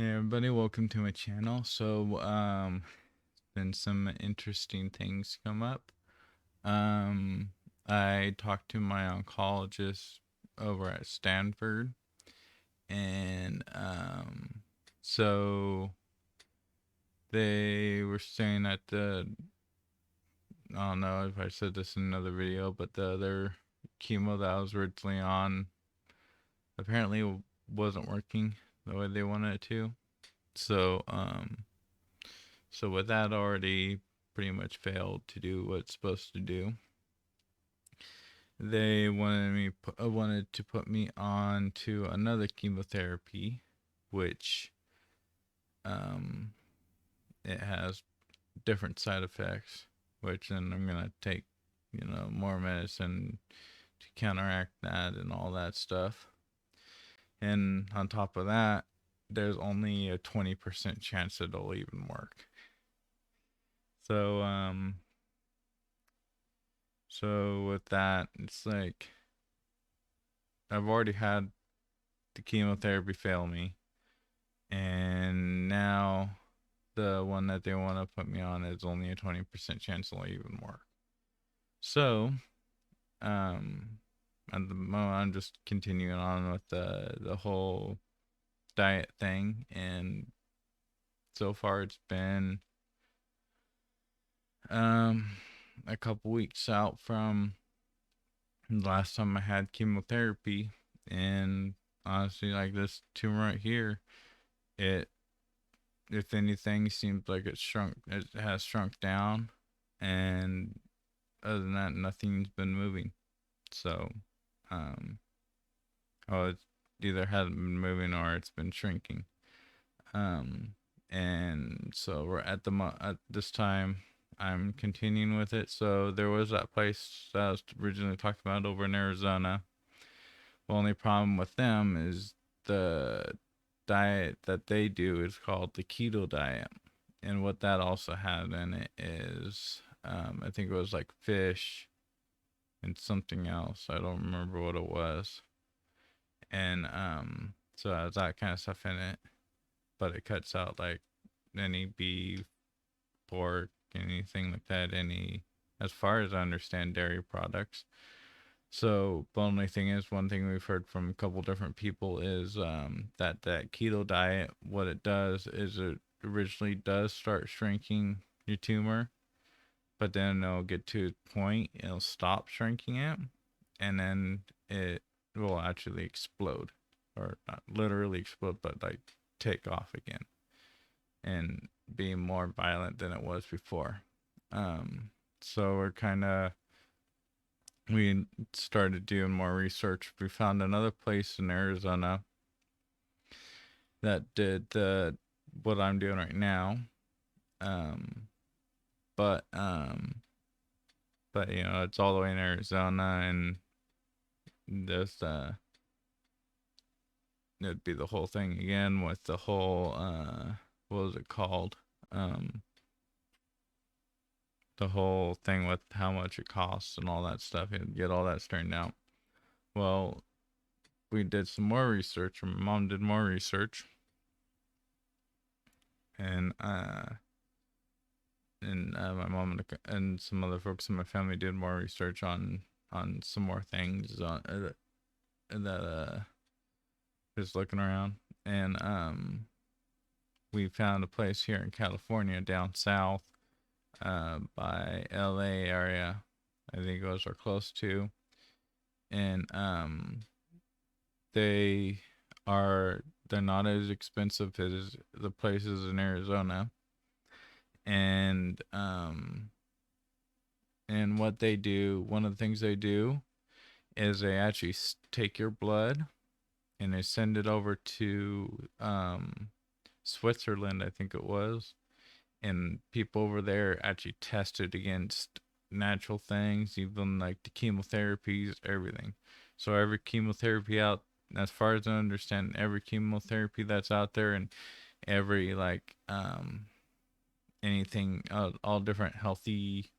Hey everybody, welcome to my channel. Been some interesting things come up. I talked to my oncologist over at Stanford, and so they were saying that I don't know if I said this in another video, but the other chemo that I was originally on apparently wasn't working the way they wanted it to. So, So with that already pretty much failed to do what it's supposed to do, they wanted to put me on to another chemotherapy, which um, it has different side effects, which then I'm gonna take, more medicine to counteract that and all that stuff. And on top of that, there's only a 20% chance that it'll even work. So So with that, it's like I've already had the chemotherapy fail me, and now the one that they want to put me on is only a 20% chance it'll even work. So, um, at the moment, I'm just continuing on with the whole diet thing, and so far it's been um a couple weeks out from the last time I had chemotherapy, and honestly, like this tumor right here, it, if anything, seems like it has shrunk down, and other than that, nothing's been moving. So, um, oh, it's either hasn't been moving or it's been shrinking. Um, and so we're at this time, I'm continuing with it. So there was that place that I was originally talking about over in Arizona. The only problem with them is the diet that they do is called the keto diet. And what that also had in it is, I think it was like fish and something else. I don't remember what it was. And so it has that kind of stuff in it, but it cuts out like any beef, pork, anything like that, as far as I understand, dairy products. So the only thing is, one thing we've heard from a couple different people is that keto diet, what it does is it originally does start shrinking your tumor, but then it'll get to a point, it'll stop shrinking it, and then it will actually explode, or not literally explode, but like take off again and be more violent than it was before. Um, so we started doing more research. We found another place in Arizona that did the what I'm doing right now. Um, but it's all the way in Arizona, and this it'd be the whole thing again with the whole what was it called? Um, the whole thing with how much it costs and all that stuff, and get all that straightened out. Well, we did some more research, or my mom did more research, and my mom and some other folks in my family did more research on some more things on that just looking around, and we found a place here in California down south, by LA area, I think it was, or close to, and they they're not as expensive as the places in Arizona, and what they do, one of the things they do is they actually take your blood and they send it over to Switzerland, I think it was, and people over there actually test it against natural things, even like the chemotherapies, everything. So every chemotherapy out, as far as I understand, every chemotherapy that's out there, and every like anything, all different healthy,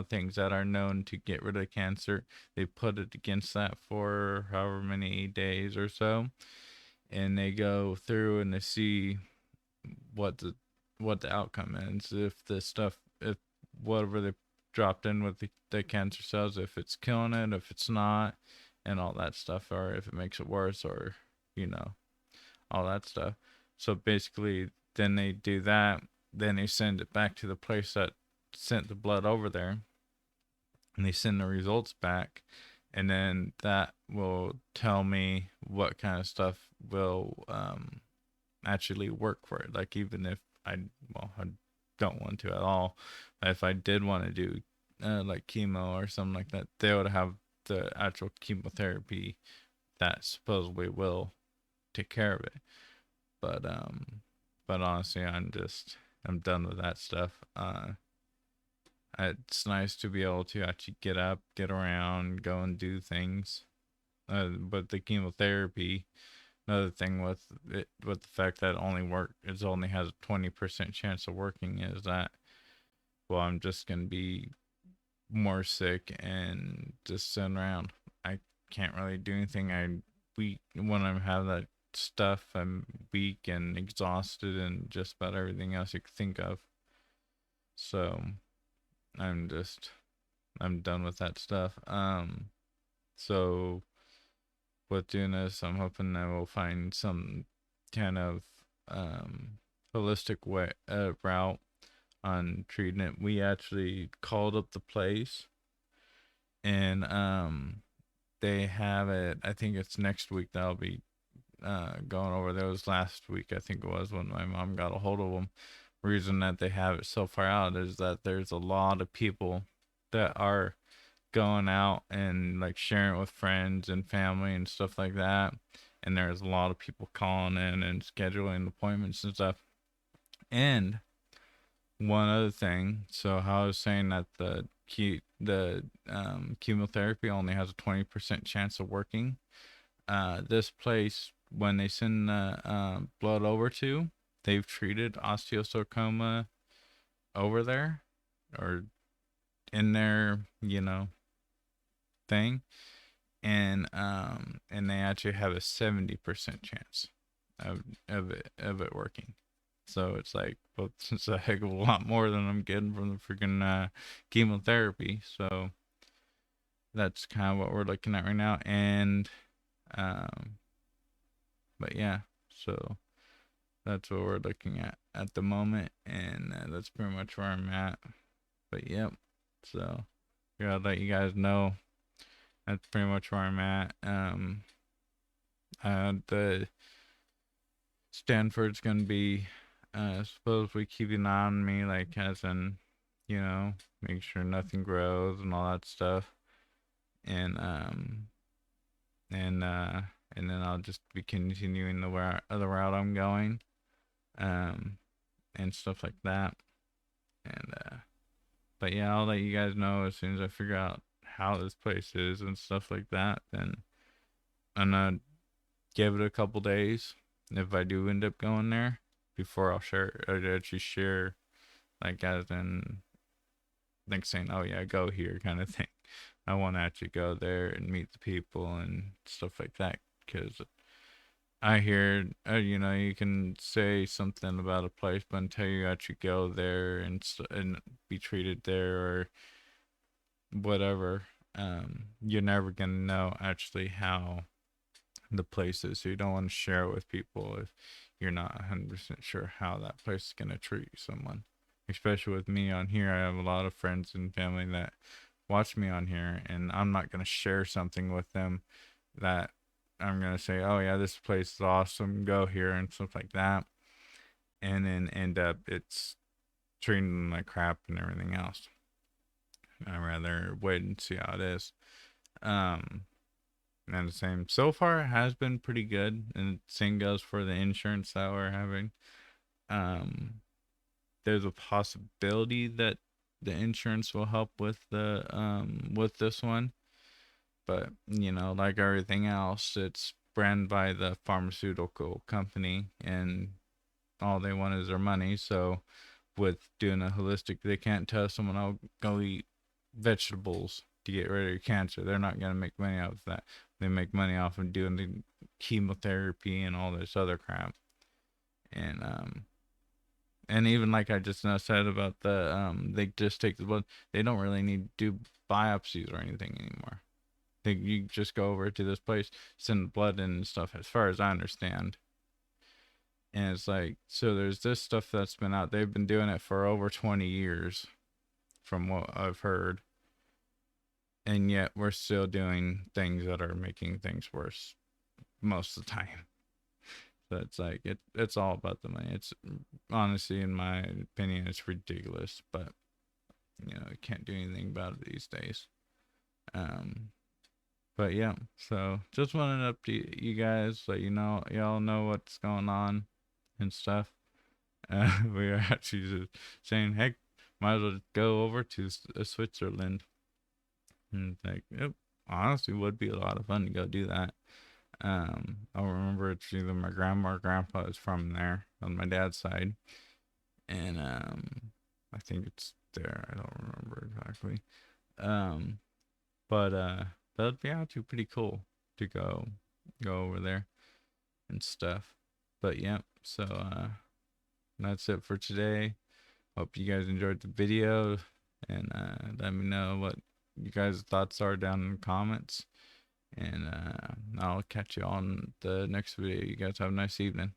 things that are known to get rid of cancer, they put it against that for however many days or so, and they go through and they see what the outcome is. If the stuff, if whatever they dropped in with the cancer cells, if it's killing it, if it's not, and all that stuff, or if it makes it worse, or you know, all that stuff. So basically, then they do that. Then they send it back to the place that sent the blood over there, and they send the results back, and then that will tell me what kind of stuff will actually work for it. Like even if I don't want to at all, but if I did want to do like chemo or something like that, they would have the actual chemotherapy that supposedly will take care of it. But honestly, I'm done with that stuff. It's nice to be able to actually get up, get around, go and do things. But the chemotherapy, another thing with it, with the fact that it only has a 20% chance of working, is that, well, I'm just gonna be more sick and just sitting around. I can't really do anything. Weak when I have that stuff. I'm weak and exhausted and just about everything else you could think of. So I'm just I'm done with that stuff. So with doing this, I'm hoping I will find some kind of um holistic way route on treating it. We actually called up the place, and they have it. I think it's next week that I'll be going over there. It was last week, I think it was, when my mom got a hold of them. Reason that they have it so far out is that there's a lot of people that are going out and like sharing it with friends and family and stuff like that. And there's a lot of people calling in and scheduling appointments and stuff. And one other thing, so how I was saying that the chemotherapy only has a 20% chance of working. This place, when they send the blood over to, they've treated osteosarcoma over there, or in their thing, and they actually have a 70% chance of it working. So it's like, well, it's a heck of a lot more than I'm getting from the freaking chemotherapy. So that's kind of what we're looking at right now. And um, but yeah, so that's what we're looking at the moment, and that's pretty much where I'm at. But yep, so yeah, I'll let you guys know that's pretty much where I'm at. The Stanford's gonna be supposedly keeping an eye on me, like as in, make sure nothing grows and all that stuff, and and uh and then I'll just be continuing the route I'm going, um, and stuff like that, and but yeah, I'll let you guys know as soon as I figure out how this place is and stuff like that. Then I'm gonna give it a couple days. If I do end up going there, before I'd actually share, like as in, like saying, oh yeah, go here kind of thing. I want to actually go there and meet the people and stuff like that, because I hear, you can say something about a place, but until you actually go there and be treated there or whatever, you're never gonna know actually how the place is. So you don't want to share it with people if you're not 100% sure how that place is gonna treat someone. Especially with me on here, I have a lot of friends and family that watch me on here, and I'm not gonna share something with them that I'm gonna say, oh yeah, this place is awesome, go here and stuff like that, and then end up it's treating them like crap and everything else. I'd rather wait and see how it is. Um, and the same so far it has been pretty good, and the same goes for the insurance that we're having. Um, there's a possibility that the insurance will help with this one, but like everything else, it's brand by the pharmaceutical company, and all they want is their money. So with doing a holistic, they can't tell someone, oh, go eat vegetables to get rid of your cancer. They're not going to make money out of that. they make money off of doing the chemotherapy and all this other crap. And even like I just now said about the they just take the blood. They don't really need to do biopsies or anything anymore. You just go over to this place, send blood in and stuff, as far as I understand. And it's like, so there's this stuff that's been out. They've been doing it for over 20 years, from what I've heard. And yet we're still doing things that are making things worse most of the time. So it's like, it's all about the money. It's honestly, in my opinion, it's ridiculous. But, you can't do anything about it these days. But yeah, so just wanted to update you guys, let y'all know what's going on and stuff. We are actually just saying, heck, might as well go over to Switzerland. And it's like, yep, honestly, would be a lot of fun to go do that. I remember it's either my grandma or grandpa is from there on my dad's side, and I think it's there. I don't remember exactly. Um, but that'd be actually pretty cool to go over there and stuff. But yeah, so that's it for today. Hope you guys enjoyed the video, and let me know what you guys' thoughts are down in the comments. And I'll catch you on the next video. You guys have a nice evening.